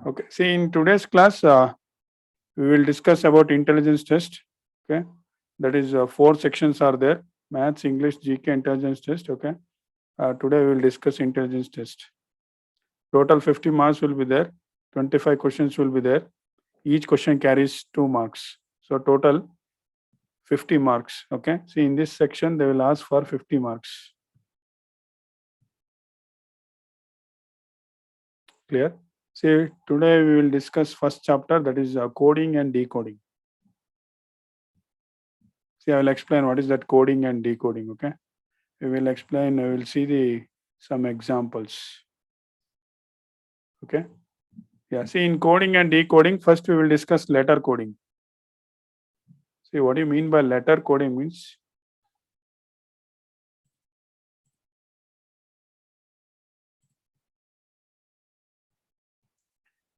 Okay. See, in today's class, we will discuss about intelligence test. Okay. That is, four sections are there: maths, English, GK, intelligence test. Okay. Today we will discuss intelligence test. Total 50 marks will be there. 25 questions will be there. Each question carries 2 marks. So total 50 marks. Okay. See, in this section, they will ask for 50 marks. Clear? See, today we will discuss first chapter, that is coding and decoding. See, I will explain what is that coding and decoding. Okay. We will explain, we will see the some examples. Okay. Yeah. See, in coding and decoding, first we will discuss letter coding. See, what do you mean by letter coding means?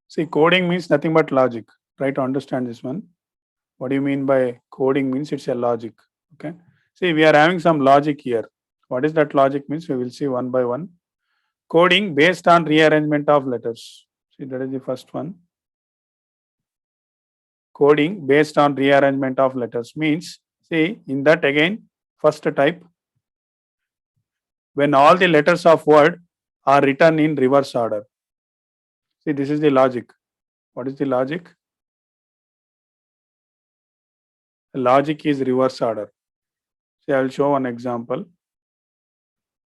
See, coding means nothing but logic. Try to understand this one. What do you mean by coding means it's a logic. Okay. See, we are having some logic here. What is that logic means? We will see one by one. Coding based on rearrangement of letters. See, that is the first one. Coding based on rearrangement of letters means, see, in that again, first type, when all the letters of word are written in reverse order. See, this is the logic. What is the logic? Logic is reverse order. See, I will show one example.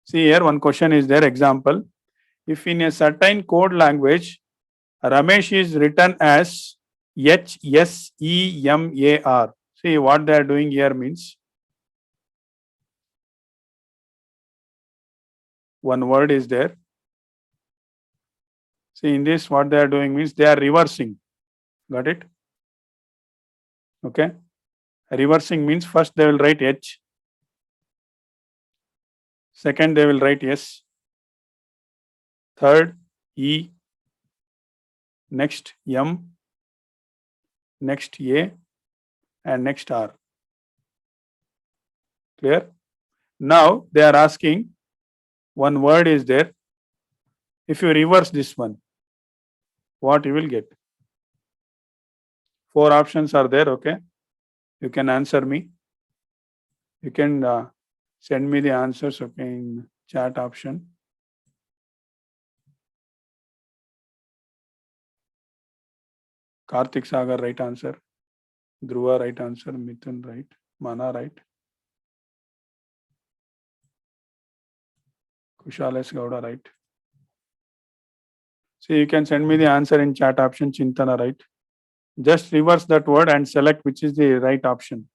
See here, one question is there. Example: if in a certain code language, Ramesh is written as HSEMAR. See, what they are doing here means, one word is there. See, in this, what they are doing means they are reversing. Got it? Okay. Reversing means first they will write H, second they will write S, third E, next M, next A, and next R. Clear? Now they are asking, one word is there. If you reverse this one, what you will get? Four options are there. Okay. You can answer me. You can send me the answers, okay, in chat option. Karthik Sagar, right answer. Dhruva, right answer. Mithun, right. Mana, right. Kushales Gowda, right. So you can send me the answer in chat option. Chintana, right. Just reverse that word and select which is the right option.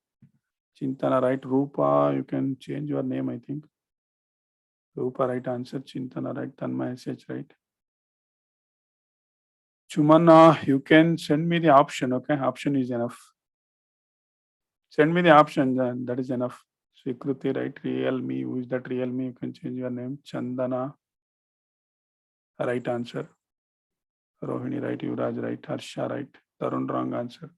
Chintana, right. Rupa, you can change your name, I think. Rupa, right answer. Chintana, right. Tanma, SH, right. Chumana, you can send me the option. Okay. Option is enough. Send me the option, then that is enough. Svikruti, right? Realme, who is that Realme? You can change your name. Chandana, right answer. Rohini, right? Yuvraj, right? Harsha, right? Tarun, wrong answer.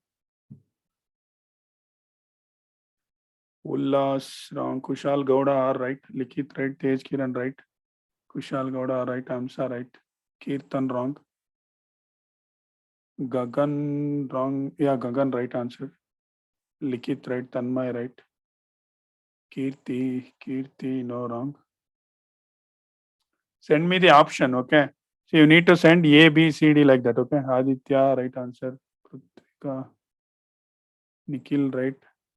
Ullas, wrong. Kushal Gowda, R, right? Likit, right? Tej Kiran, right? Kushal Gowda, right? Amsa, right? Kirtan, wrong. Gagan, wrong. Yeah, Gagan, right answer. Likit, right? Tanmay, right? Kirti, no, wrong. Send me the option, okay? So you need to send A, B, C, D like that, okay? Aditya, right answer. Kritika, Nikhil, right?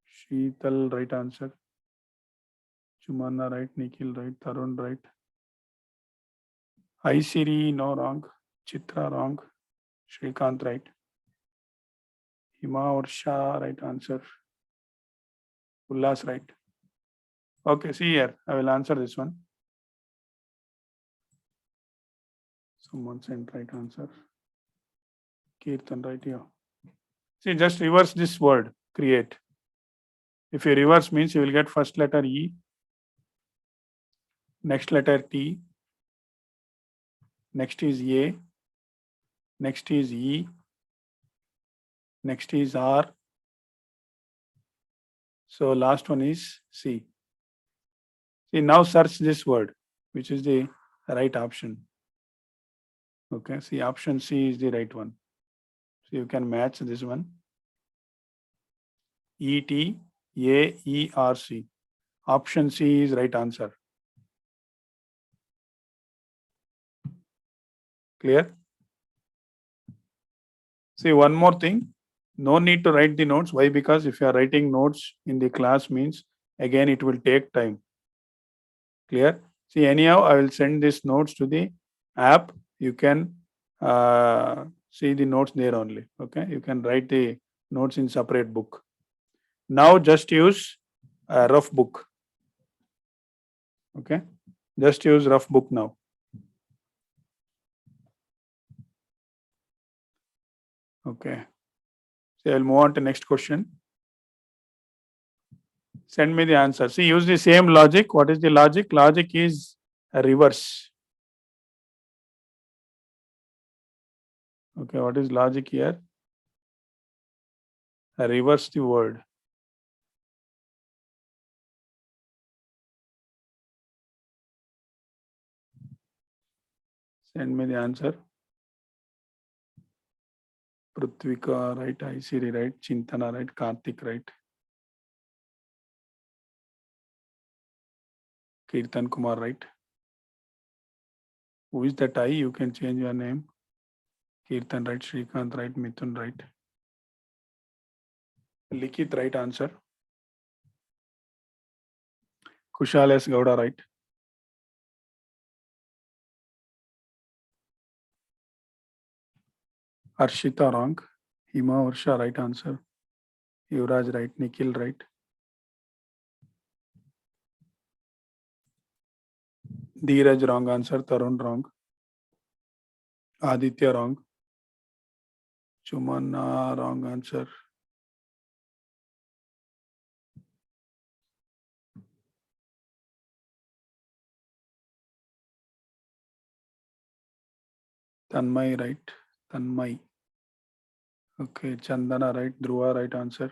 Sheetal, right answer. Chumana, right? Nikhil, right? Tarun, right? Aisiri, no, wrong. Chitra, wrong. Shrikant, right? Hima or Shah, right answer. Ullas, right? Okay, see here. I will answer this one. Someone sent right answer. Kirtan, right here. See, just reverse this word, create. If you reverse means you will get first letter E, next letter T, next is A, next is E, next is R. So last one is C. See, now search this word, which is the right option. Okay, see, option C is the right one. So you can match this one. ETAERC. Option C is right answer. Clear? See, one more thing. No need to write the notes. Why? Because if you are writing notes in the class means again it will take time. Clear? See, anyhow, I will send these notes to the app. You can see the notes there only. Okay, you can write the notes in separate book. Now just use a rough book. Okay, just use rough book now. Okay, so I'll move on to next question. Send me the answer. See, use the same logic. What is the logic? Logic is a reverse. Okay, what is logic here? Reverse the word. Send me the answer. Prithvika, right? Aisiri, right? Chintana, right? Karthik, right? Kirtan Kumar, right? Who is that I? You can change your name. Kirtan, right? Shrikant, right? Mithun, right? Likit, right answer. Kushal S. Gowda, right? Arshita, wrong. Hima Varsha, right answer. Yuvraj, right. Nikhil, right. Dheeraj, wrong answer. Tarun, wrong. Aditya, wrong. Chumana, wrong answer. Tanmay, right. Tanmay. Okay, Chandana, right. Dhruva, right answer.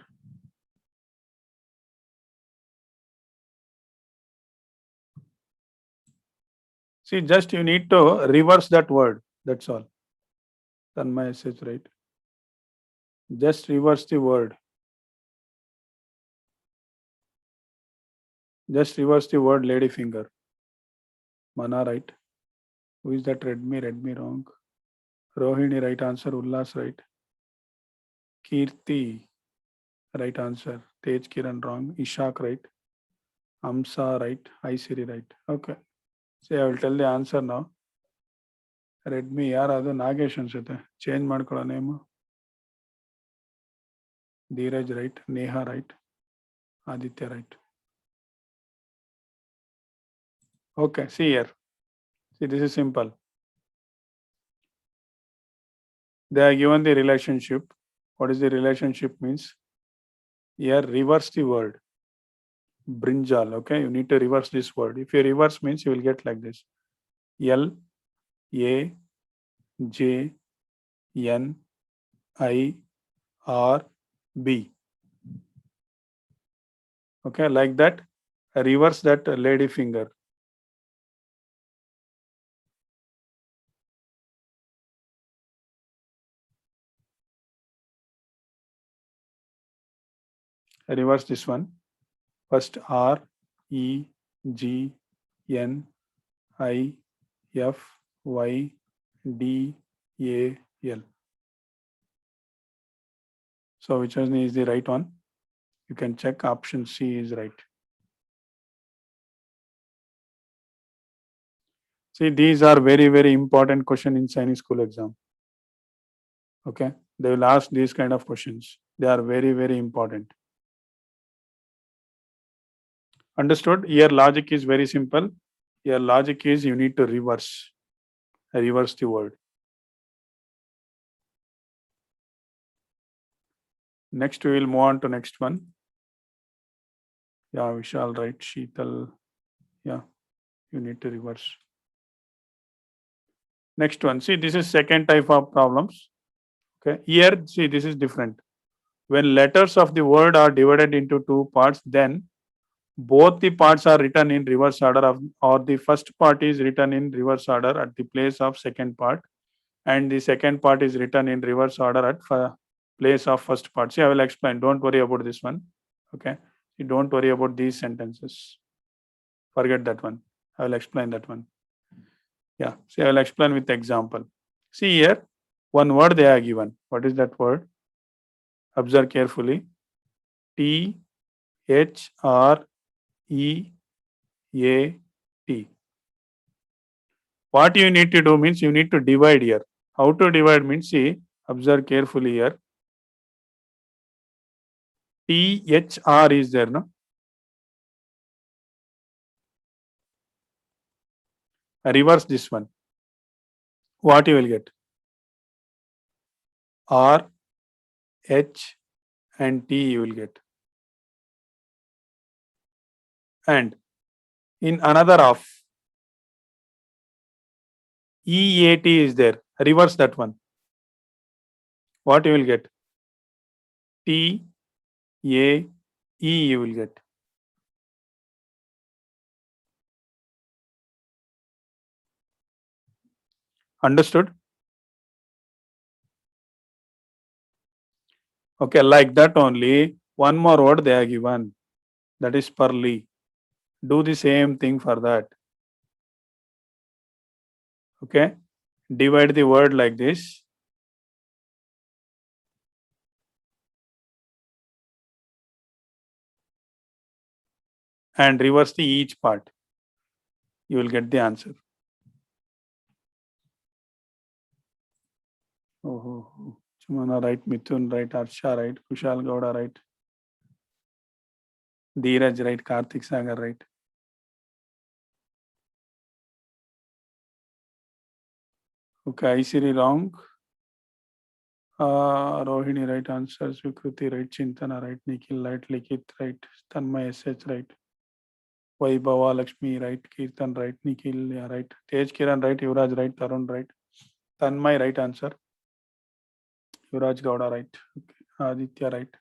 See, just you need to reverse that word. That's all. Tanmay says, right. Just reverse the word. Just reverse the word lady finger. Mana, right. Who is that? Redmi, Redmi, wrong. Rohini, right answer. Ullas, right. Kirti, right answer. Tej Kiran, wrong. Ishak, right. Amsa, right. Aisiri, right. Okay. See, I will tell the answer now. Redmi ಯಾರದು ನಾಗೇಶ್ ಅನ್ಸುತ್ತೆ change ಮಾಡ್ಕೊಳ್ಳೋ name Dheeraj right Neha right Aditya right okay see here see this is simple they are given the relationship. What is the relationship means? Here reverse the word brinjal. Okay, you need to reverse this word. If you reverse means you will get like this: L A J N I R B. Okay, like that. Reverse that lady finger. Reverse this one. First R E G N I F Y D A L. So which one is the right one? You can check option C is right. See, these are very, very important question in Chinese school exam. Okay, they will ask these kind of questions. They are very, very important. Understood? Here logic is very simple. Here logic is you need to reverse the word. Next we will move on to next one. Yeah, Vishal, right? Sheetal. Yeah, you need to reverse. Next one. See, this is second type of problems. Okay, here see this is different. When letters of the word are divided into two parts, then both the parts are written in reverse order or the first part is written in reverse order at the place of second part. and the second part is written in reverse order at place of first part. See, I will explain. Don't worry about this one. Okay. You don't worry about these sentences. Forget that one. I will explain that one. Yeah. See, I will explain with example. See here, one word they are given. What is that word? Observe carefully. T H R E A T. What you need to do means you need to divide here. How to divide means, see, observe carefully here. THR is there, no? Reverse this one. What you will get? R, H, and T you will get. And in another half, EAT is there. Reverse that one. What you will get? T, A, E you will get. Understood? Okay, like that only. One more word they are given. That is Perli. Do the same thing for that. Okay. Divide the word like this. And reverse the each part. You will get the answer. Oh, Chumana right, Mithun right, Arsha right, Kushal Gowda right, Dheeraj right, Karthik Sagar right. Okay, Isiri wrong. Rohini right answer, Svikruti right, Chintana right, Nikhil right, Likit right, Tanmay SH right, Vaibhava Lakshmi right, Kirtan right, Nikhil yeah, right, Tej Kiran right, Yuvraj right, Tarun right, Tanmay right answer, Yuvraj Gowda right, okay. Aditya right,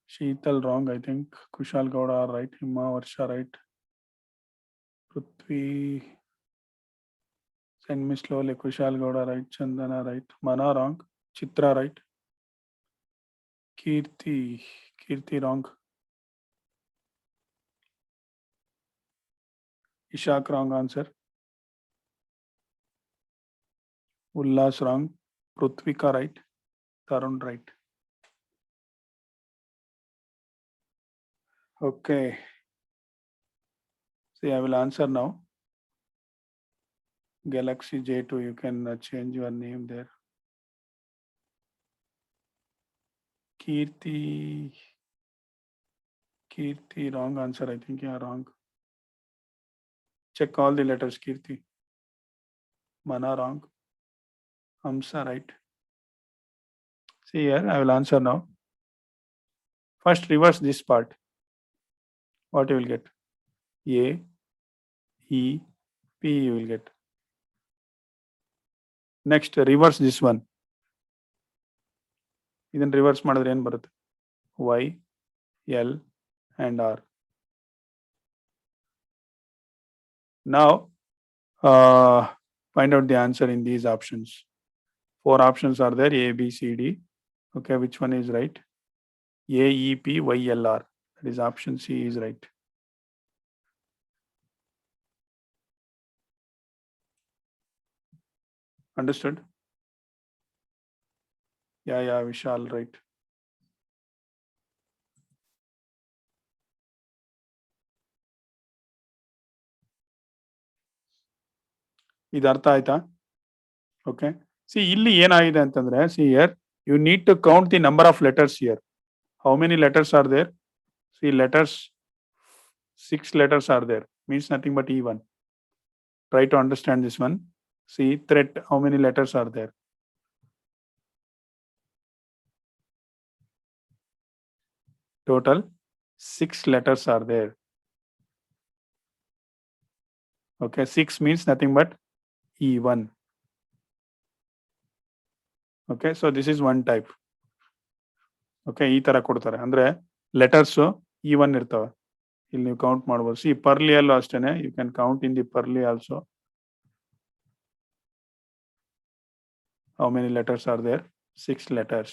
Sheetal wrong I think, Kushal Gowda right, Hima Varsha right, Prithvi send me slowly, Kushal Gowda right, Chandana right, Mana wrong, Chitra right, Kirti wrong, Ishak wrong answer, Ullas wrong, Prithvika right, Tarun right. Okay. See, I will answer now. Galaxy J2, you can change your name there. Kirti, wrong answer. I think you are wrong. Check all the letters, Kirti. Mana wrong. Hamsa right. See here, I will answer now. First, reverse this part. What you will get? A, E, P you will get. Next, reverse this one. Then reverse ಮಾಡಿದ್ರೆ ಏನು ಬರುತ್ತೆ? Y, L, and R. Now, find out the answer in these options. 4 options are there, A, B, C, D. Okay, which one is right? A, E, P, Y, L, R. That is option C is right. Understood? Yeah, Vishal, right. ಇದು ಅರ್ಥ ಆಯ್ತಾ? Okay. See, ಇಲ್ಲಿ ಏನಾಗಿದೆ ಅಂತಂದ್ರೆ, see here, you need to count the number of letters here. How many letters are there? See, letters, 6 letters are there. Means nothing but E1. Try to understand this one. See, threat, how many letters are there? Total 6 letters are there. Okay, 6 means nothing but E1. Okay, so this is one type. Okay, ಈ ತರ ಕೊಡ್ತಾರೆ ಅಂದ್ರೆ letters E1 ಇರ್ತವೆ. ಇಲ್ಲಿ ನೀವು count ಮಾಡ್ಬೋದು. C pearly ಅಲ್ಲೂ ಅಷ್ಟೇನೆ, you can count in the pearly also. How many letters are there? 6 letters.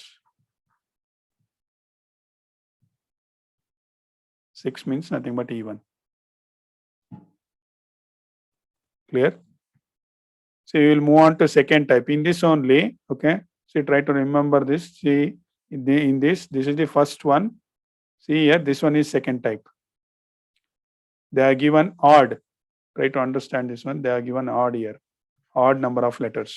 6 means nothing but even. Clear? So you will move on to second type. In this only, okay. So try to remember this. See, in this is the first one. See here, this one is second type. They are given odd. Try to understand this one. They are given odd here. Odd number of letters.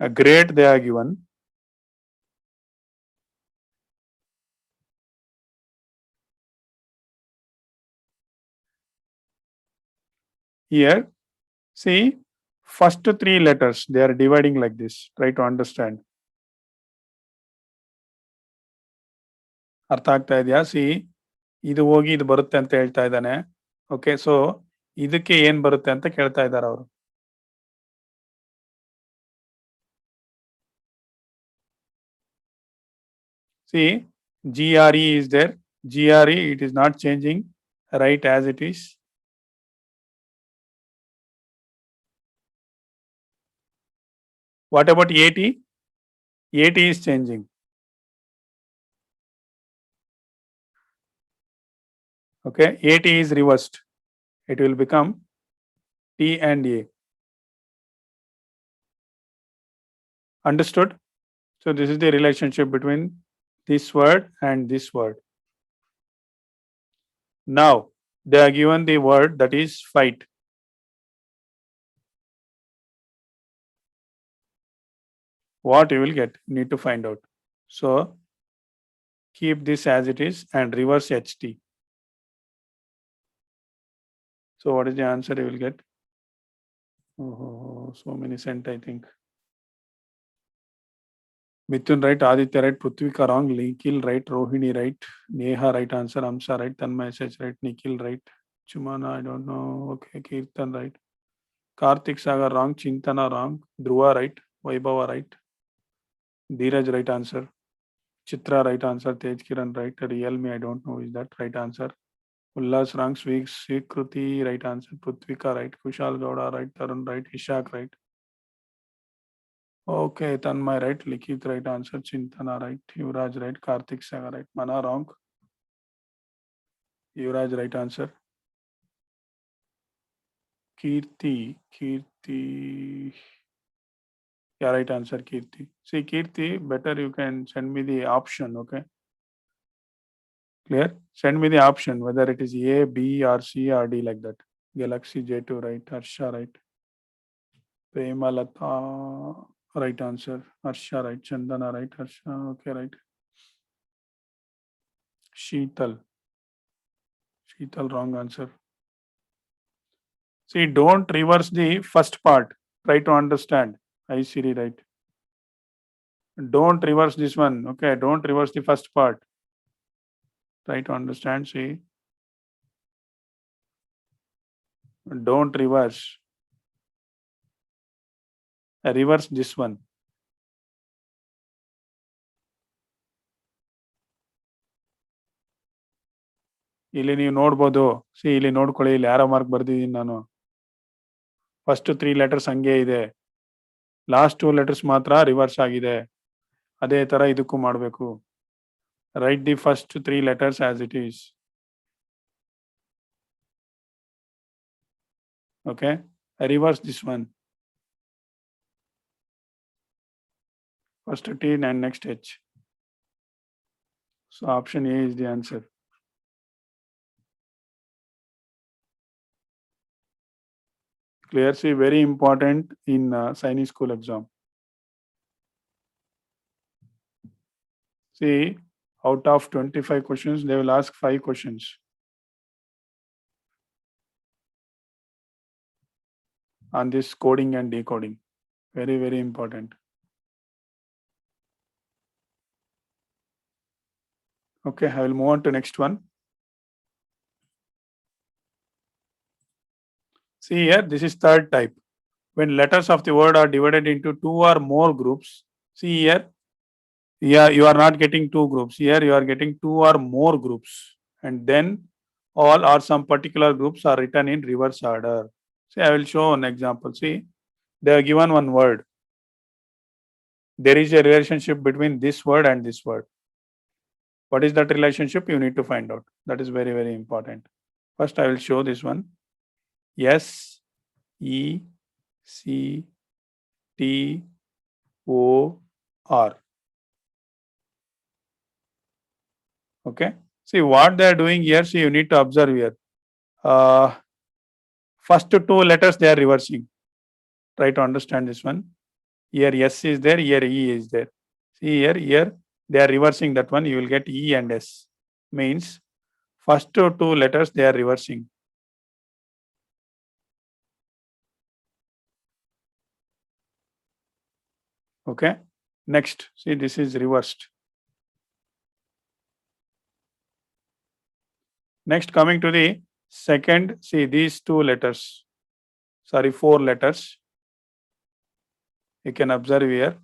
A grade they are given. Here, see, first 3 letters, they are dividing like this. Try to understand. ಅರ್ಥ ಆಗ್ತಾ ಇದೆಯಾ? C ಇದು ಹೋಗಿ ಇದು ಬರುತ್ತೆ ಅಂತ ಹೇಳ್ತಾ ಇದ್ದಾನೆ. ಓಕೆ, ಸೊ ಇದಕ್ಕೆ ಏನ್ ಬರುತ್ತೆ ಅಂತ ಕೇಳ್ತಾ ಇದ್ದಾರೆ ಅವರು. C GRE is there. GRE, it is not changing. Write as it is. What about AT? AT is changing. Okay, AT is reversed. It will become T and A. Understood? So this is the relationship between this word and this word. Now they are given the word that is fight. What you will get, need to find out. So keep this as it is and reverse HT. So what is the answer you will get? Oh, so many cent, I think. Mithun right, Aditya right, Prithvika wrong, Nikhil right, Rohini right, Neha right answer, Amsa right, Tanmay SH right, Nikhil right, Chumana I don't know, okay, Kirtan right, Karthik Sagar wrong, Chintana wrong, Dhruva right, Vaibhava right, Dheeraj right answer, Chitra right answer, Tej Kiran right, Realme I don't know is that right answer, Ullas wrong, Svikruti right answer, Prithvika right, Kushal Gowda right, Tarun right, Ishak right. Okay, Tanmay right, Likit right answer, Chintana right, Yuvraj right, Karthik Sagar right, Mana wrong. Yuvraj right answer. Kirti. Yeah, right answer, Kirti. See, Kirti, better you can send me the option, okay? Clear? Send me the option, whether it is A, B, or C, or D like that. Galaxy J2 right, Harsha right. Premalata right answer, Harsha right, Chandana right, Harsha, okay, right. Sheetal wrong answer. See, don't reverse the first part. Try to understand. I Siri right. Don't reverse this one. Okay, don't reverse the first part. Try to understand. See, don't reverse. Reverse this one. ಇಲ್ಲಿ ನೀವು ನೋಡ್ಬೋದು. C ಇಲ್ಲಿ ನೋಡ್ಕೊಳ್ಳಿ, ಇಲ್ಲಿ ಯಾರೋ mark ಬರ್ದಿದ್ದೀನಿ ನಾನು. First 3 letters ಹಂಗೆ ಇದೆ, ಲಾಸ್ಟ್ 2 letters ಮಾತ್ರ ರಿವರ್ಸ್ ಆಗಿದೆ. ಅದೇ ತರ ಇದಕ್ಕೂ ಮಾಡಬೇಕು. Right the first 3 letters as it is. Okay, reverse this one. First T and next H. So option A is the answer. Clear? See, very important in Sainik school exam. See, out of 25 questions, they will ask 5 questions. On this coding and decoding. Very, very important. Okay, I will move on to next one. See here, this is third type. When letters of the word are divided into 2 or more groups, see here, yeah, you are not getting 2 groups. Here you are getting 2 or more groups. And then all or some particular groups are written in reverse order. See, I will show an example. See, they are given one word. There is a relationship between this word and this word. What is that relationship? You need to find out. That is very, very important. First, I will show this one. S, E, C, T, O, R. Okay. See what they are doing here. See, you need to observe here. First two letters they are reversing. Try to understand this one. Here S is there, here E is there. See here they are reversing that one. You will get E and S. Means first two letters they are reversing. Okay. Next, see this is reversed. Next, coming to the second, see these two letters. Sorry, four letters. You can observe here.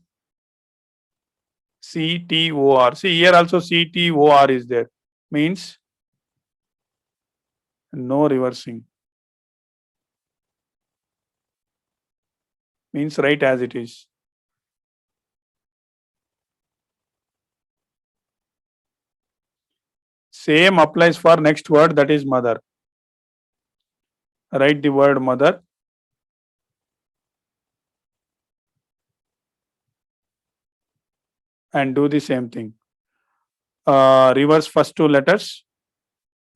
C T O R. See here also C T O R is there. Means no reversing. Means write as it is. Same applies for next word, that is mother. Write the word mother. And do the same thing. Reverse first two letters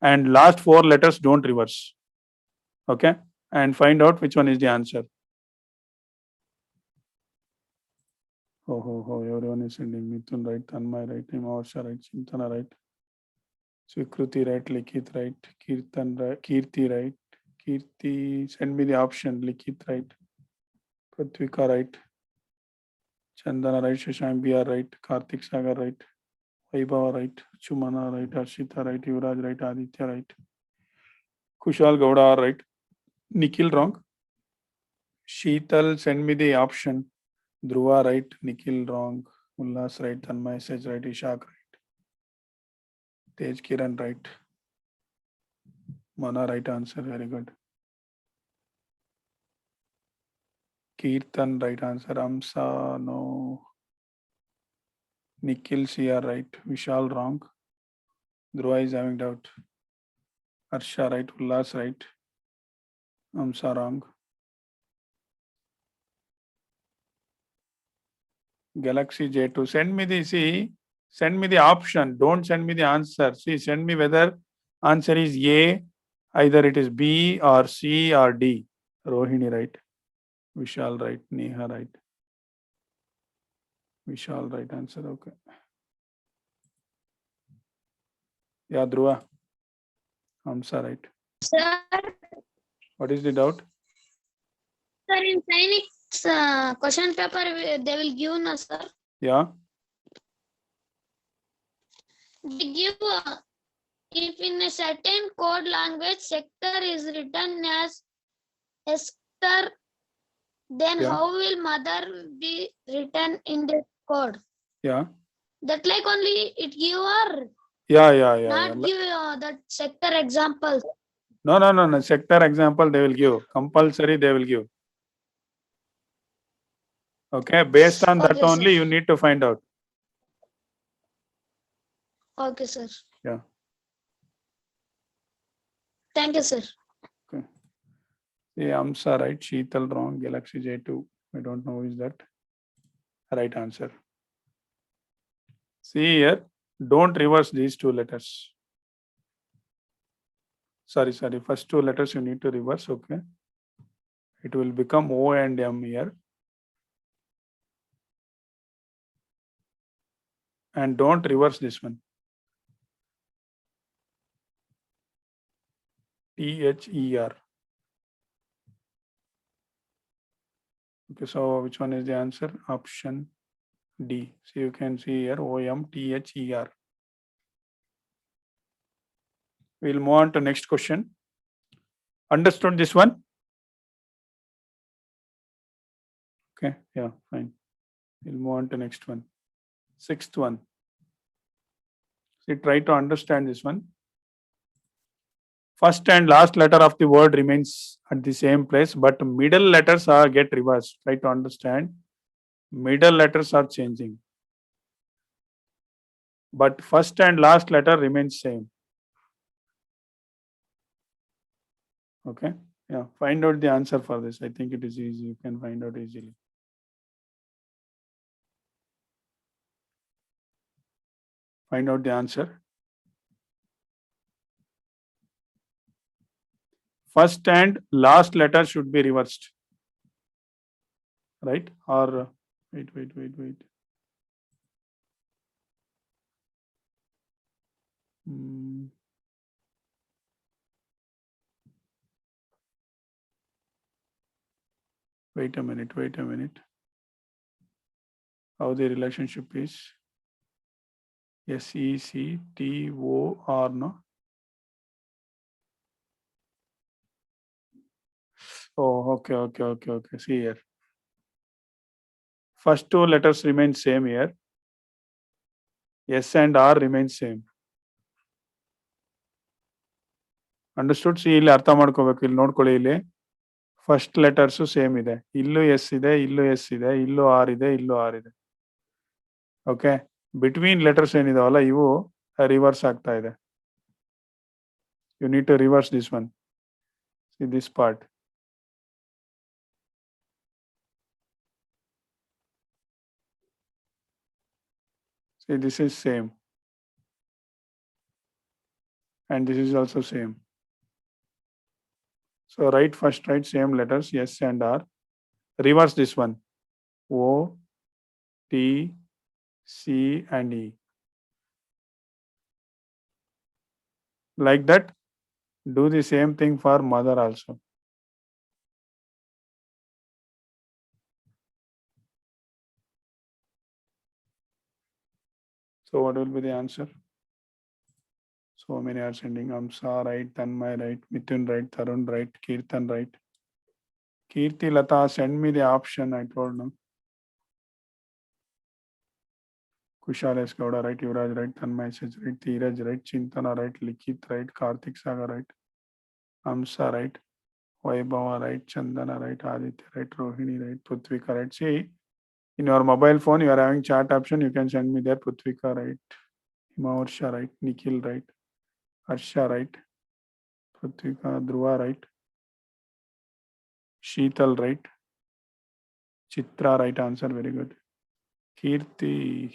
and last four letters don't reverse. Okay. And find out which one is the answer. Everyone is sending Mithun right, Tanmay right, Himavarsha right, Chintana right, Svikruti right, Likit right, Kirtan right, Kirti right, Kirti, send me the option, Likit right, Pratvika right, Chandana right, Shashank BR right, Karthik Sagar right, Vaibhava right, Chumana right, Arshita right, Yuvraj right, Aditya right, Kushal Gowda right, Nikhil wrong, Sheetal, send me the option, Dhruva right, Nikhil wrong, Ullas right, Tanmay Sej right, Ishak right, Tej Kiran right, Mana right answer, very good. Kirtan right answer, Amsa no, Nikhil CR right, Vishal wrong, Dhruva is having doubt, Harsha right, Ullas right, Amsa wrong, Galaxy J2, send me the option, don't send me the answer. See, send me whether answer is A, either it is B or C or D. Rohini right, Vishal right, Neha right, Vishal right answer, okay. Yeah, Dhruva, Amsa right. Sir, What is the doubt? sir, in Sainik's question paper, they will give na, sir. Yeah, They give if in a certain code language sector is written as Esther, then yeah, how will mother be written in the code? yeah, That like only it give or yeah. not give that sector examples. No. Sector example they will give. Compulsory they will give. Okay, based on that Okay, sir. only you need to find out. Okay, sir. Yeah. Thank you, sir. Okay. See, Amsa right, Sheetal wrong, Galaxy J2. I don't know who is that. Right answer. See here, don't reverse these two letters. Sorry. First two letters you need to reverse. Okay. It will become O and M here. And don't reverse this one. THER. Okay, so which one is the answer? Option D. So you can see here OMTHER. We'll move on to next question. Understood this one? Okay, yeah, fine. We'll move on to next one. Sixth one. See, try to understand this one. first and last letter of the word remains at the same place, but middle letters are get reversed. Try to understand. Middle letters are changing, but first and last letter remains same. Okay. Yeah. Find out the answer for this. I think it is easy. You can find out easily. Find out the answer. First and last letter should be reversed. Right? Or wait. Hmm. Wait a minute. How the relationship is? SECTOR, no? Oh, okay. See here. First two letters remain same here. S and R remain same. Understood. C ಇಲ್ಲಿ ಅರ್ಥ ಮಾಡ್ಕೋಬೇಕು. ಇಲ್ಲಿ ನೋಡ್ಕೊಳ್ಳಿ, ಇಲ್ಲಿ first letters same ಇದೆ. ಇಲ್ಲೂ S ಇದೆ, ಇಲ್ಲೂ ಎಸ್ ಇದೆ, ಇಲ್ಲೂ ಆರ್ ಇದೆ, ಇಲ್ಲೂ ಆರ್ ಇದೆ. ಓಕೆ. ಬಿಟ್ವೀನ್ ಲೆಟರ್ಸ್ ಏನಿದಾವಲ್ಲ ಇವು ರಿವರ್ಸ್ ಆಗ್ತಾ ಇದೆ. You need to reverse this one. See this part. See, this is same. And this is also same. So write first, write same letters, S and R. Reverse this one. O, T, C and E. Like that, do the same thing for mother also. So what will be the answer? So many are sending. Amsa right, Tanmay right, Mithun right, Tarun right, Kirtan right. Kirti Lata, send me the option. I told them. Kushal S. Gowda right, Yuvraj right, Tanmay says right, Dheeraj right, Chintana right, Likit right, Karthik Sagar right, Amsa right, Vaibhava right, Chandana right, Aditya right, Rohini right, Putvika right. See, in your mobile phone, you are having chat option. You can send me there. Putvika right, Himavarsha right, Nikhil right, Harsha right, Putvika, Dhruva right, Sheetal right, Chitra right answer. Very good. Kirti,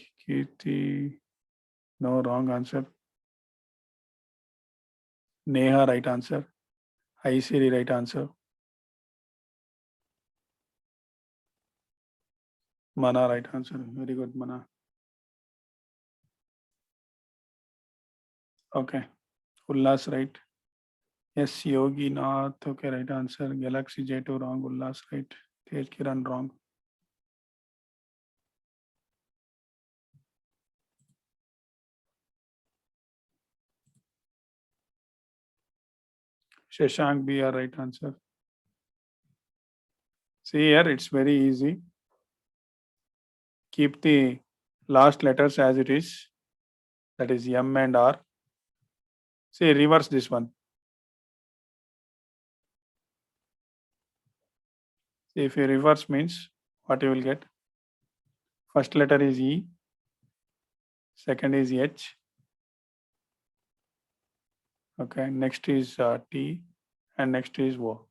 no, wrong answer. Neha right answer. Aisiri right answer. Mana right answer. Very good, Mana. Okay. Ullas right. Yes, Yogi Nath. Okay, right answer. Galaxy J2 wrong. Ullas right. Tej Kiran wrong. Shashank B are right answer. See here, it's very easy. Keep the last letters as it is. That is M and R. See, reverse this one. See, if you reverse means what you will get? First letter is E. Second is H. Okay, next is T. And next is O.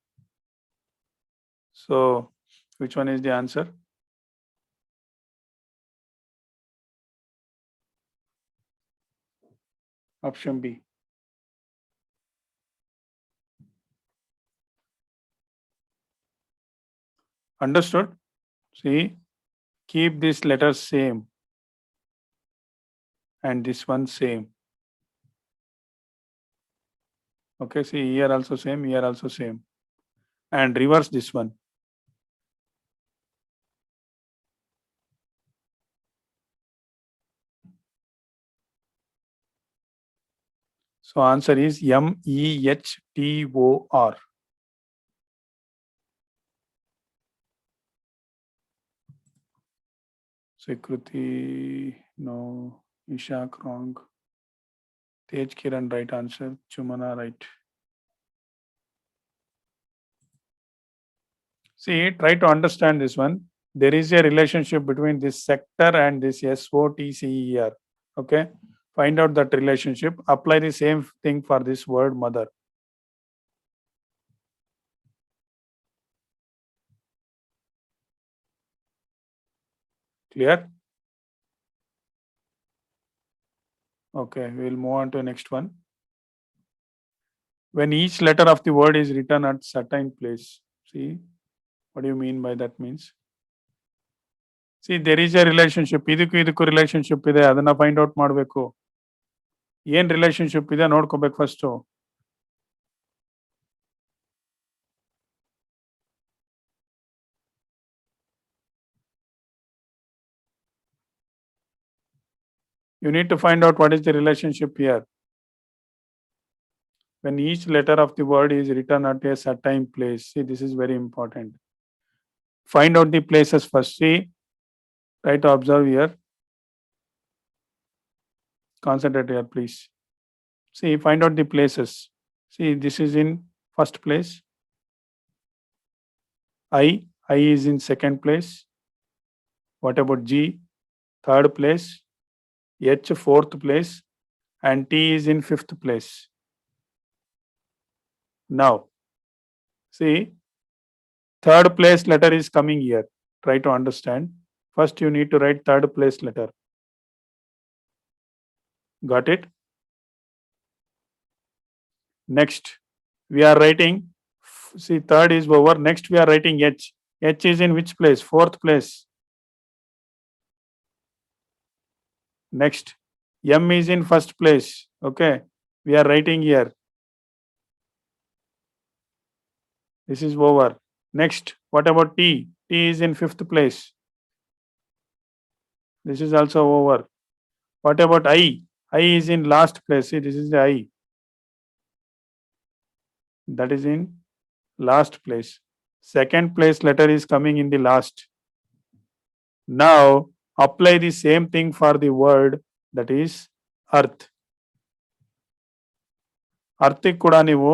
So, which one is the answer? Option B. Understood? See, keep this letter same and this one same. Okay, see here also same, here also same. And reverse this one. So answer is MEHTOR. Sekruti, no. Ishak wrong. Tej Kiran right answer. Chumana right. See, try to understand this one. There is a relationship between this sector and this SOTCER. Okay. Find out that relationship. Apply the same thing for this word mother. Clear? Okay, we'll move on to next one. When each letter of the word is written at certain place. See, what do you mean by that means? See, there is a relationship. ಇದಕ್ಕೂ relationship ಇದೆ, ಅದನ್ನ find out ಮಾಡಬೇಕು. ಏನ್ relationship ಇದೆ ನೋಡ್ಕೋಬೇಕು first. You need to find out what is the relationship here. When each letter of the word is written at a certain place. See, this is very important. Find out the places first. See, try to observe here. Concentrate here, please. See, find out the places. See, this is in first place. I is in second place. What about G? Third place. H fourth place. And T is in fifth place. Now, see, third place letter is coming here. Try to understand. First, you need to write third place letter. Got it? Next, we are writing, see, third is over. Next, we are writing H. H is in which place? Fourth place. Next, M is in first place. Okay, we are writing here. This is over. Next, what about T? T is in fifth place. This is also over. What about I? I is in last place. See, this is the I. That is in last place. Second place letter is coming in the last. Now, apply the same thing for the word that is earth. ಅರ್ಥಕ್ಕೆ ಕೂಡ ನೀವು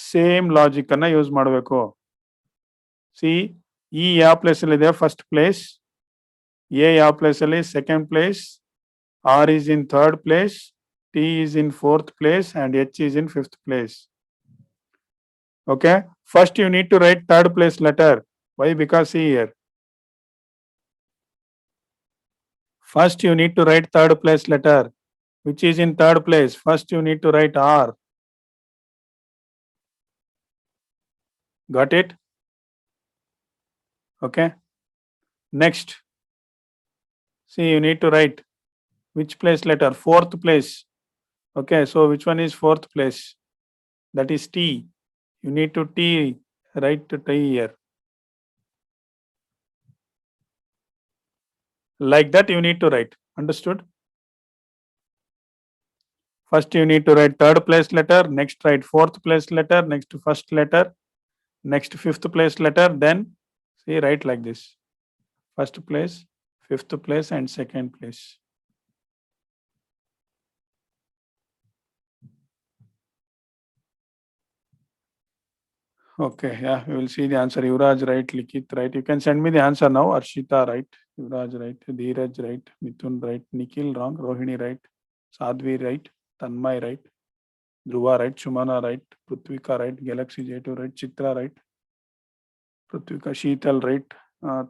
same logic ಅನ್ನ use ಮಾಡಬೇಕು. See, E ಯಾವ place ಅಲ್ಲಿ ಇದೆ? First place. A ಯಾವ place ಅಲ್ಲಿ? Second place. R is in third place. T is in fourth place and H is in fifth place. Okay, first you need to write third place letter. Why? Because see here, first you need to write third place letter. Which is in third place? First you need to write R. Got it? Okay. Next, see, you need to write which place letter? Fourth place. Okay, so which one is fourth place? That is T. You need to write T here. Like that you need to write. Understood? First you need to write third place letter, next write fourth place letter, next first letter, next fifth place letter, then see, write like this. First place, fifth place and second place. Okay, yeah, we will see the answer. Yuvraj right, Likit right. You can send me the answer now. Arshita right, Yuvraj right, Dheeraj right, Mithun right, Nikhil wrong, Rohini right, Sadhvi right, Tanmay right, Dhruva right, Shumana right, Prithvika right, Galaxy J2 right, Chitra right, Prithvika Sheetal right,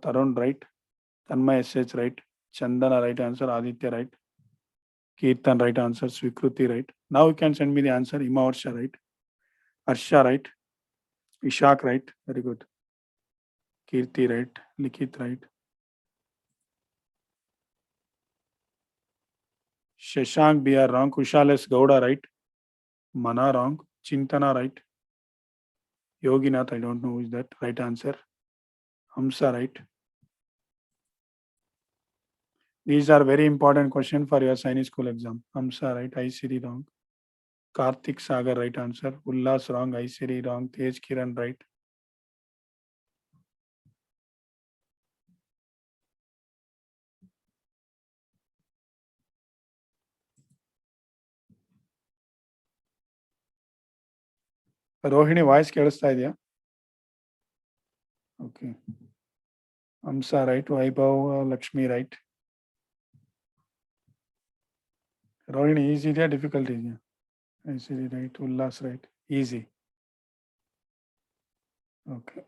Tarun right, Tanmay SH right, Chandana right answer, Aditya right, Kirtan right answer, Swikruti right. Now you can send me the answer. Imavarsha right, Arsha right, Ishak right, very good. Kirti right, Likit right. Shashank BR wrong, Kushal S Gowda right, Mana wrong, Chintana right, Yoginath, I don't know who is that, right answer. Hamsa right. These are very important questions for your Sainik school exam. Hamsa right, ICD wrong. Karthik Sagar right answer. Ullas wrong, ICD wrong. Tej Kiran right. Rohini voice ಕೇಳಿಸ್ತಾ ಇದೆಯಾ? Okay. Amsa, right? Vaibhav, Lakshmi, right? Rohini, easy idea, difficult idea. Easy, right? Ullas, right? Easy. Okay.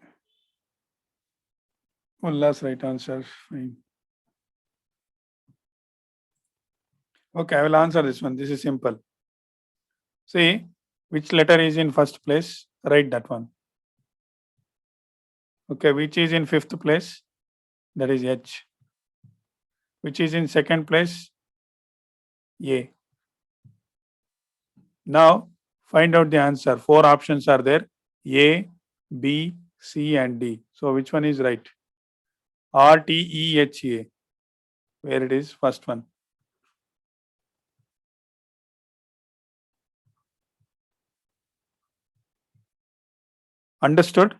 Ullas, right answer. Fine. Okay, I will answer this one. This is simple. See, which letter is in first place? Write that one. Okay, which is in fifth place? That is H. Which is in second place? A. Now, find out the answer. Four options are there: A, B, C, and D. So, which one is right? R, T, E, H, A. Where it is? First one. Understood?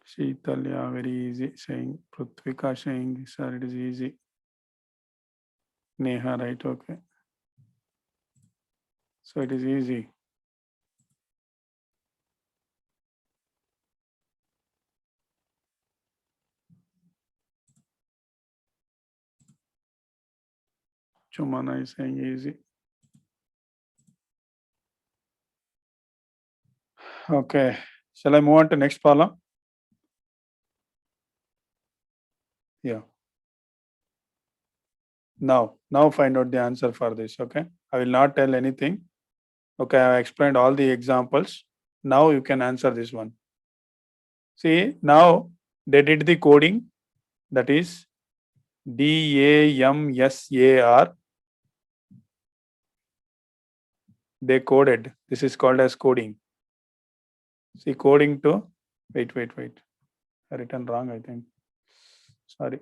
Sheetalya, very easy. Saying Pruthvika saying, sir, it is easy. Neha, right? Okay. So it is easy. Chumana is saying easy. Okay. Shall I move on to next problem? Yeah. Now find out the answer for this. Okay. I will not tell anything. Okay. I have explained all the examples. Now you can answer this one. See, now they did the coding, that is DAMSAR. They coded. This is called as coding. See, coding to, wait. I written wrong, I think. Sorry.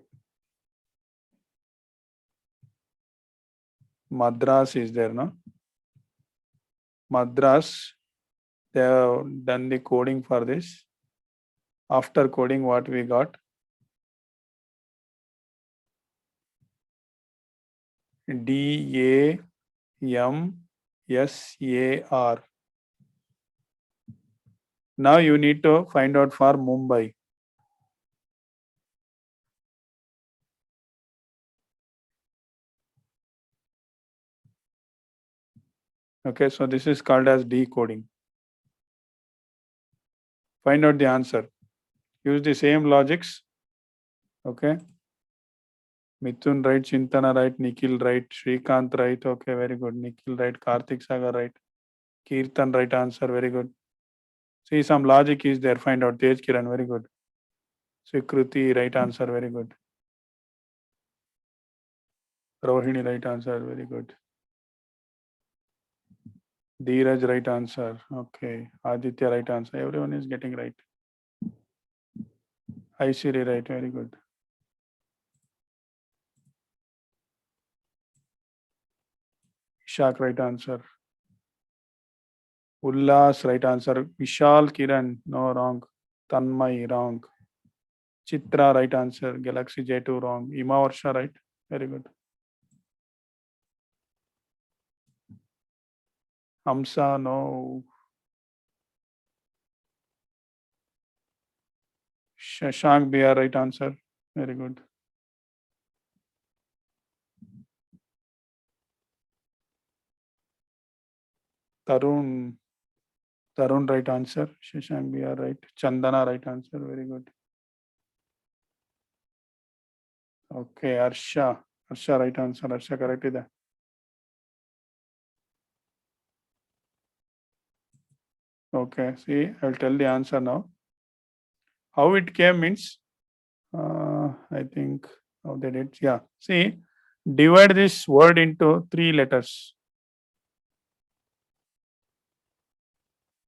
Madras is there, no? Madras, they have done the coding for this. After coding, what we got? DAMSAR. Now you need to find out for Mumbai. Okay, so this is called as decoding. Find out the answer. Use the same logics. Okay. Mithun right, Chintana right, Nikhil right, Shrikant right. Okay, very good. Nikhil right, Karthik Sagar right, Kirtan right answer. Very good. See, some logic is there. Find out. Tej Kiran, very good. Svikruti, right answer. Very good. Rohini, right answer. Very good. Dheeraj, right answer. Okay. Aditya, right answer. Everyone is getting right. Aishiri, right. Very good. Ishak, right answer. Ullas, right answer. Vishal, Kiran, no, wrong. Tanmay, wrong. Chitra, right answer. Galaxy J2, wrong. Ima Varsha, right. Very good. Hamsa, no. Shashank, BR, right answer. Very good. Tarun, right answer. Shashank, BR, right. Chandana, right answer. Very good. Okay, Arsha. Arsha, right answer. Arsha, correct ಇದೆ. Okay, see, I'll tell the answer now. How it came means, I think, how they did. Yeah, see, divide this word into three letters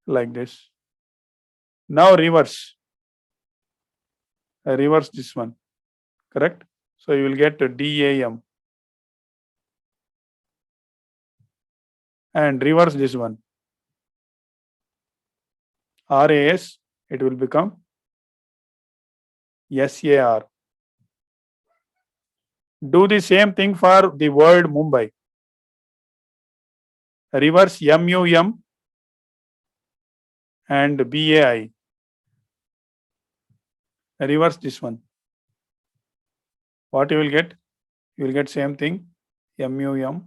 like this. Now reverse. I reverse this one, correct? So you will get DAM and reverse this one. RAS, it will become SAR. Do the same thing for the word Mumbai. Reverse MUM and BAI. Reverse this one. What you will get? You will get same thing, MUM,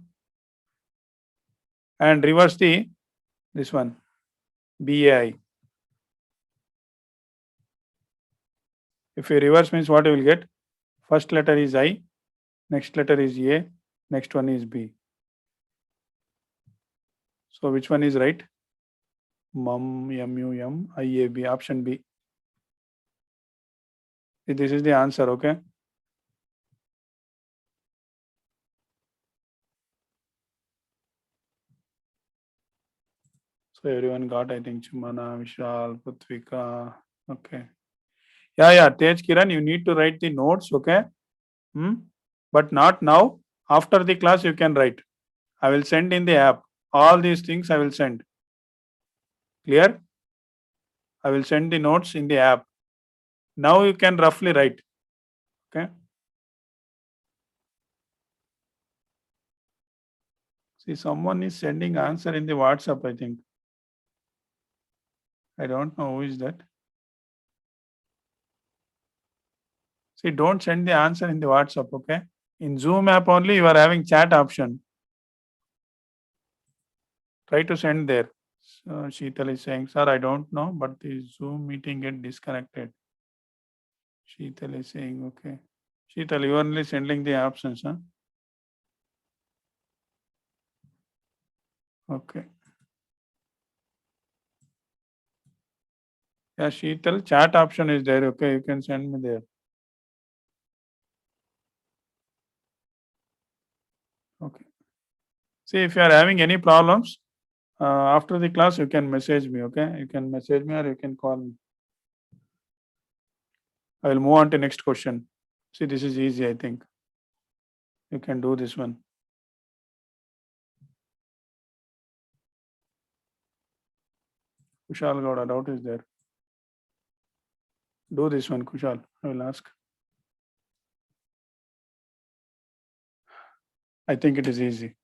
and reverse this one, BAI. If you reverse means what you will get? First letter is I, next letter is A, next one is B. So which one is right? MUM, IAB, option B. This is the answer, okay? So everyone got, I think, Chumana, Vishal, Putvika. Okay. Yeah, Tej Kiran, you need to write the notes, okay? But not now. After the class, you can write. I will send in the app. All these things I will send. Clear? I will send the notes in the app. Now you can roughly write. Okay. See, someone is sending answer in the WhatsApp, I think. I don't know who is that. See, don't send the answer in the WhatsApp, okay? In Zoom app only, you are having chat option. Try to send there. So Sheetal is saying, sir, I don't know, but the Zoom meeting get disconnected. Sheetal is saying, okay. Sheetal, you are only sending the options, huh? Okay. Yeah, Sheetal, chat option is there, okay? You can send me there. Okay. See, if you are having any problems, after the class, you can message me, okay? You can message me or you can call me. I will move on to next question. See, this is easy, I think. You can do this one. Kushal Gowda, doubt is there. Do this one, Kushal. I will ask. I think it is easy.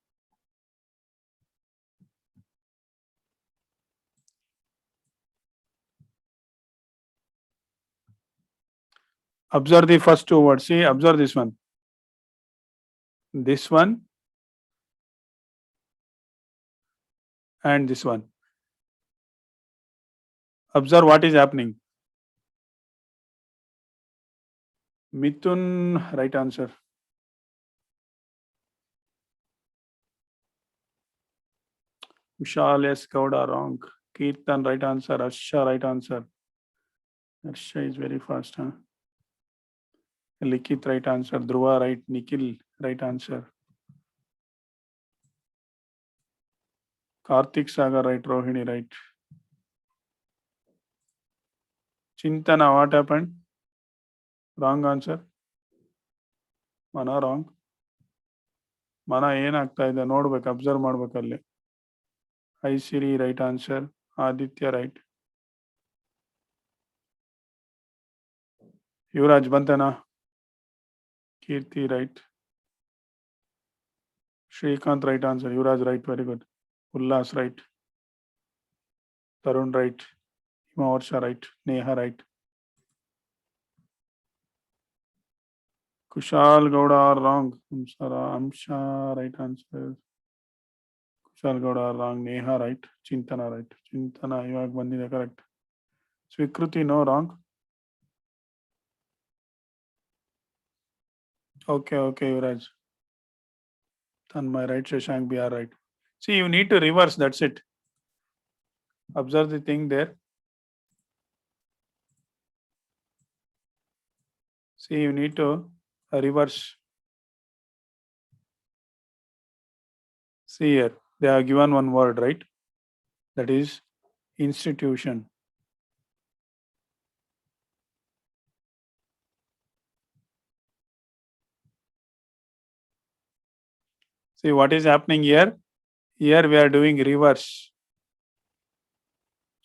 Observe the first two words. See, observe this one. This one and this one. Observe what is happening. Mithun, right answer. Vishal S. Gowda, wrong. Kirtan, right answer. Asha, right answer. Asha is very fast, huh? Likit, right answer. Dhruva, right. Nikhil, right answer. Karthik Sagar, right. Rohini, right. Chintana, what happened? Wrong answer. Mana wrong. ಮನ ಏನಾಗ್ತಾ ಇದೆ ನೋಡ್ಬೇಕು, observe ಮಾಡ್ಬೇಕಲ್ಲಿ. Aisiri right answer. Aditya right. Yuvraj ಬಂತನಾ? Keerthi right. Srikanth right answer. Yuvraj right, very good. Ullas right. Tarun right. Himavarsha right. Neha right. Kushal Gowda R wrong. Amsha right answer. Kushal Gowda R wrong. Neha right. Chinthana right. Chinthana ಇವಾಗ ಬಂದಿದೆ, correct. Sweekruthi no, wrong. Okay, Yuvraj. Tanmay right, Shashank BR right. See, you need to reverse, that's it. Observe the thing there. See, you need to reverse. See here, they are given one word, right? That is institution. See what is happening here? Here we are doing reverse.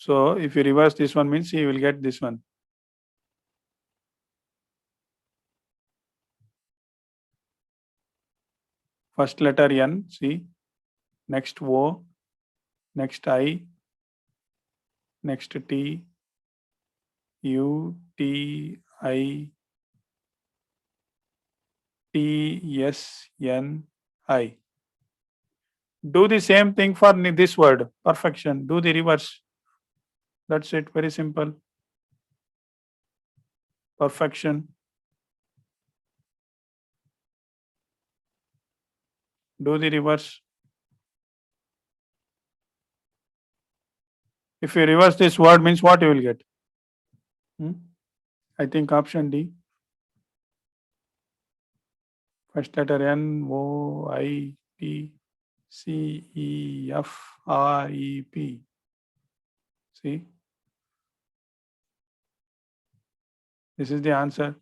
So if you reverse this one means you will get this one. First letter N, see. Next O, next I, next T, U, T, I, T, S, N, I. Do the same thing for this word, perfection. Do the reverse. That's it, very simple. Perfection. Do the reverse. If you reverse this word means what you will get? I think option D. First letter N, O, I, T, C, E, F, R, E, P. See? This is the answer.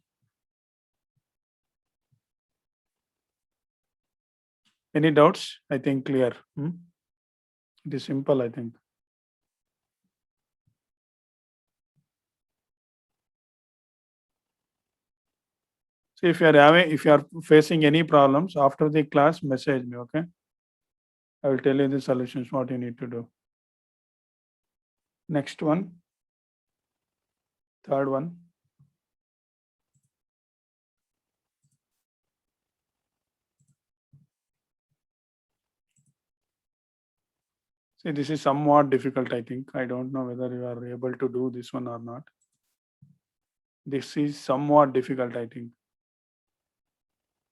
Any doubts? I think clear. It is simple, I think. So if you are facing any problems after the class, message me, okay? I will tell you the solutions, what you need to do. Next one. Third one. See, this is somewhat difficult, I think. I don't know whether you are able to do this one or not. This is somewhat difficult, I think.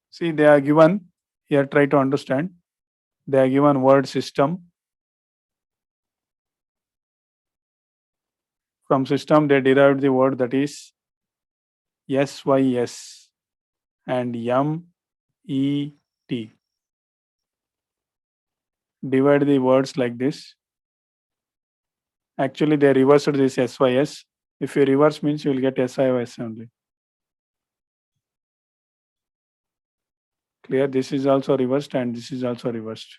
See, they are given, here try to understand. They are given word system. From system, they derived the word that is SYS and MET. Divide the words like this. Actually, they reversed this SYS. If you reverse means you will get SIOS only. Clear? This is also reversed and this is also reversed.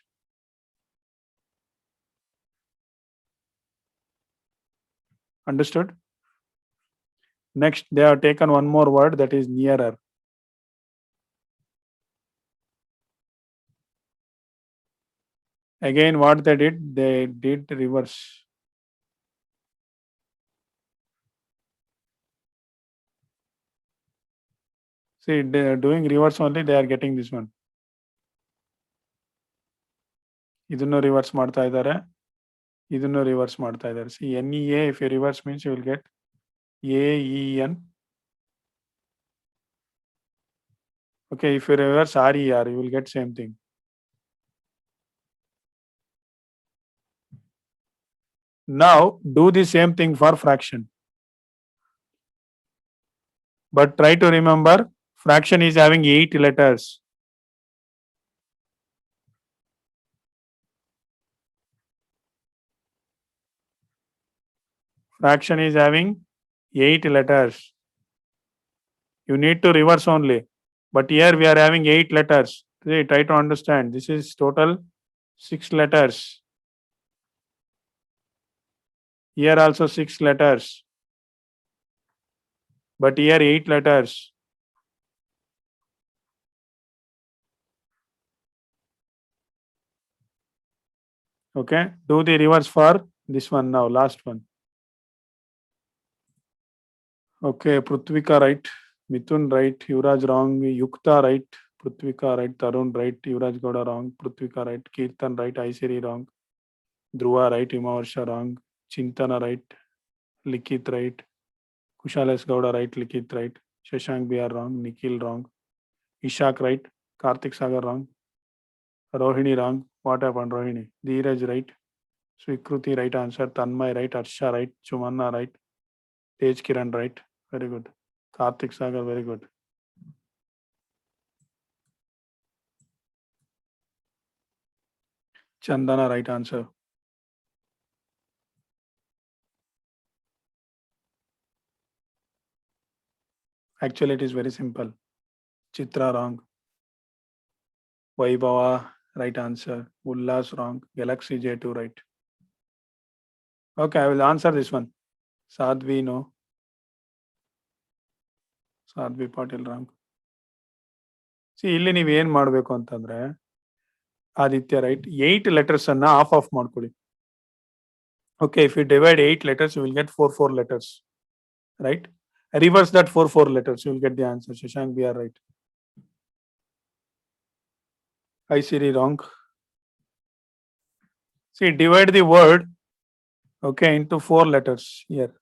Understood? Next, they have taken one more word that is nearer. Again, what they did reverse. See, they are doing reverse only, they are getting this one. ಇದನ್ನು reverse ಮಾಡ್ತಾ ಇದ್ದಾರೆ, ಇದನ್ನು reverse ಮಾಡ್ತಾ ಇದ್ದಾರೆ. C NEA, if you reverse means you will get AEN. Okay, if you reverse RER, you will get same thing. Now do the same thing for fraction. But try to remember, fraction is having 8 letters. Fraction is having 8 letters. You need to reverse only. But here we are having 8 letters. See, try to understand. This is total 6 letters. Here also 6 letters. But here 8 letters. Okay, do the reverse for this one now, last one. Okay, Prithvika right, Mithun right, Yuvraj wrong, Yukta right, Prithvika right, Tarun right, Yuvraj Gowda wrong, Prithvika right, Kirtan right, Aisiri wrong, Dhruva right, Himavarsha wrong, Chintana right, Likit right, Kushales Gowda right, Likit right, Shashank BR wrong, Nikhil wrong, Ishak right, Karthik Sagar wrong, Rohini wrong. What happened, Rohini? Dheeraj right, Swikruti right answer, Tanmay right, Arsha right, Chumanna right, Tej Kiran right. Very good. Karthik Sagar, very good. Chandana, right answer. Actually, it is very simple. Chitra wrong. Vaibhava, right answer. Ullas wrong. Galaxy J2 right. Okay, I will answer this one. Sadhvi, no. Sadhvi Patil wrong. C ಇಲ್ಲಿ ನೀವು ಏನು ಮಾಡಬೇಕು ಅಂತಂದ್ರೆ Aditya, right? 8 letters anna half ಮಾಡ್ಕೊಳ್ಳಿ. Okay, if you divide 8 letters, you will get 4 letters, right? Reverse that 4 letters, you will get the answer. Shashank, we are right. I Siri wrong. See, divide the word, okay, into 4 letters here.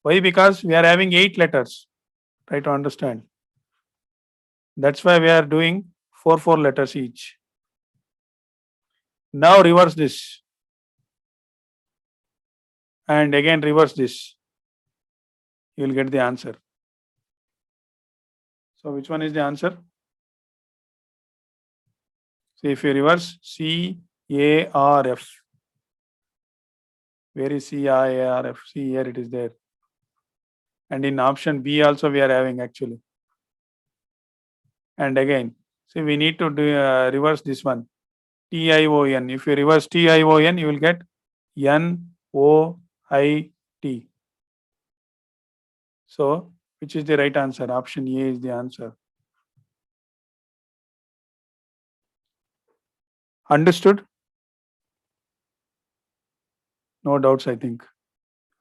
Why? Because we are having 8 letters. Try to understand. That's why we are doing 4 letters each. Now reverse this. And again reverse this. You will get the answer. So which one is the answer? See, if you reverse CARF. Where is CARF? See, here it is there. And in option B also we are having actually. And again, see, we need to do, reverse this one. TION. If you reverse TION, you will get NOIT. So, which is the right answer? Option A is the answer. Understood? No doubts, I think.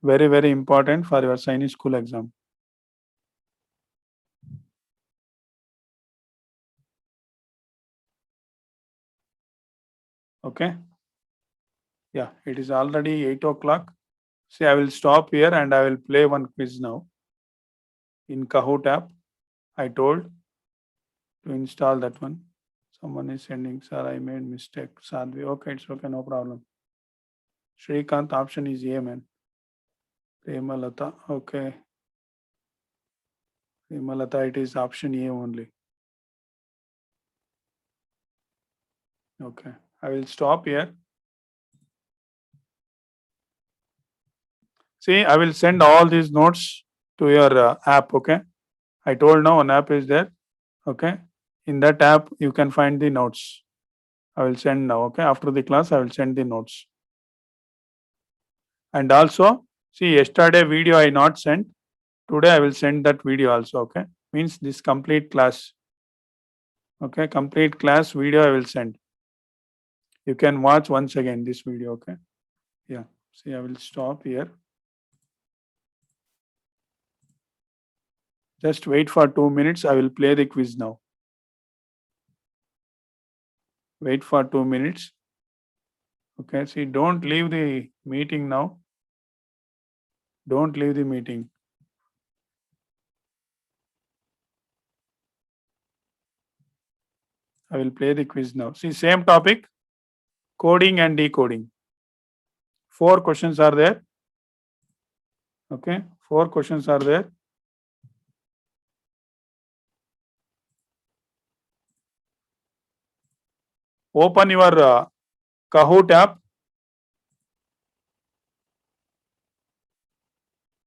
Very, very important for your Chinese school exam. Okay. Yeah, it is already 8 o'clock. See, I will stop here and I will play one quiz now. In Kahoot app, I told to install that one. Someone is sending, sir, I made mistake. Sadhvi, okay, it's okay, no problem. Shrikant, option is A, man. Premalata, okay. Premalata, it is option A only. Okay, I will stop here. See, I will send all these notes to your app, okay? I told now an app is there, okay? In that app, you can find the notes. I will send now, okay? After the class, I will send the notes. And also, see, yesterday video I not sent. Today I will send that video also, okay? Means this complete class. Okay, complete class video I will send. You can watch once again this video, okay? Yeah, see, I will stop here. Just wait for 2 minutes. I will play the quiz now. Wait for 2 minutes. Okay, see, don't leave the meeting now. Don't leave the meeting. I will play the quiz now. See, same topic, coding and decoding. 4 questions are there. Okay, 4 questions are there. Open your Kahoot app.